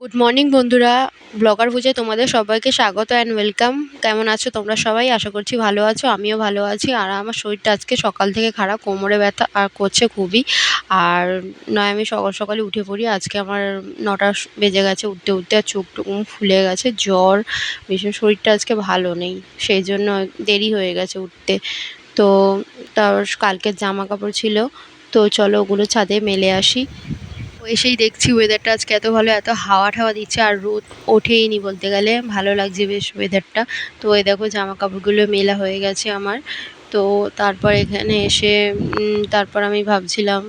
Good morning বন্ধুরা, blogger বুঝে তোমাদের সবাইকে স্বাগত অ্যান্ড ওয়েলকাম। কেমন আছো তোমরা সবাই? আশা করছি ভালো আছো, আমিও ভালো আছি। আর আমার শরীরটা আজকে সকাল থেকে খারাপ, কোমরে ব্যথা আর করছে খুবই। আর নয় আমি সকাল সকালে উঠে পড়ি, আজকে আমার 9টা বেজে গেছে উঠতে উঠতে, আর চোখ টুক ফুলে গেছে, জ্বর, ভীষণ শরীরটা আজকে ভালো নেই, সেই জন্য দেরি হয়ে গেছে উঠতে। তো তার কালকের জামা কাপড় ছিল, তো চলো ওগুলো ছাদে মেলে আসি। তো এসেই দেখছি ওয়েদারটা আজকে এত ভালো, এত হাওয়া ঠাওয়া দিচ্ছে, আর রোদ ওঠেইনি বলতে গেলে, ভালো লাগছে বেশ ওয়েদারটা। তো এই দেখো জামা কাপড়গুলো মেলা হয়ে গেছে আমার। তো তারপর এখানে এসে তারপর আমি ভাবছিলাম,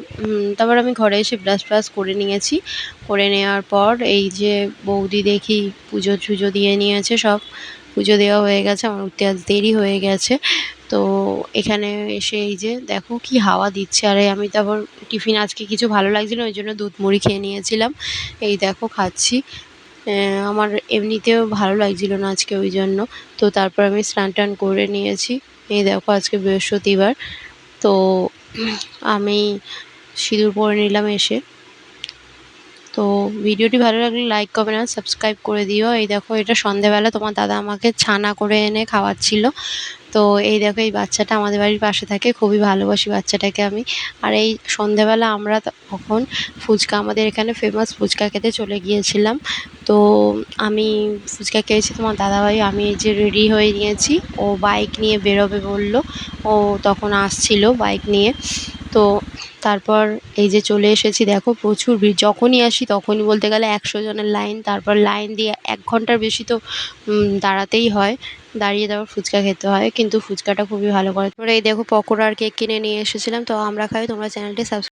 তারপর আমি ঘরে এসে ব্রাশ ফ্রাশ করে নিয়েছি। করে নেওয়ার পর এই যে বৌদি দেখি পুজো টুজো দিয়ে নিয়েছে, সব পুজো দেওয়া হয়ে গেছে, আমার উঠতে আজ দেরি হয়ে গেছে। তো এখানে এসে এই যে দেখো কি হাওয়া দিচ্ছে, আরে আমি তারপর টিফিন আজকে কিছু ভালো লাগছিল না, ওই জন্য দুধ মুড়ি খেয়ে নিয়েছিলাম। এই দেখো খাচ্ছি। আমার এমনিতেও ভালো লাগছিল না আজকে, ওই জন্য। তো তারপর আমি স্নান টান করে নিয়েছি। এই দেখো আজকে বৃহস্পতিবার। তো আমি সিঁদুর পরে নিলাম এসে। তো ভিডিওটি ভালো লাগলে লাইক কমেন্ট আর সাবস্ক্রাইব করে দিও। এই দেখো এটা সন্ধেবেলা তোমার দাদা আমাকে ছানা করে এনে খাওয়াচ্ছিল। তো এই দেখো এই বাচ্চাটা আমাদের বাড়ির পাশে থাকে, খুবই ভালোবাসি বাচ্চাটাকে আমি। আর এই সন্ধেবেলা আমরা তখন ফুচকা, আমাদের এখানে ফেমাস, ফুচকা খেতে চলে গিয়েছিলাম। তো আমি ফুচকা খেয়েছি, তোমার দাদাভাই, আমি এই যে রেডি হয়ে নিয়েছি, ও বাইক নিয়ে বেরোবে বলল, ও তখন আসছিল বাইক নিয়ে। তো তারপর এই যে চলে এসেছি, দেখো প্রচুর ভিড়, যখনই আসি তখনই বলতে গেলে 100 জনের লাইন, তারপর লাইন দিয়ে 1 ঘন্টার বেশি তো দাঁড়াতেই হয়, দাঁড়িয়ে তারপর ফুচকা খেতে হয়, কিন্তু ফুচকাটা খুবই ভালো করে। তোমরা এই দেখো পকোড়া আর কেক কিনে নিয়ে এসেছিলাম, তো আমরা খাই, তোমরা চ্যানেলটি সাবস্ক্রাইব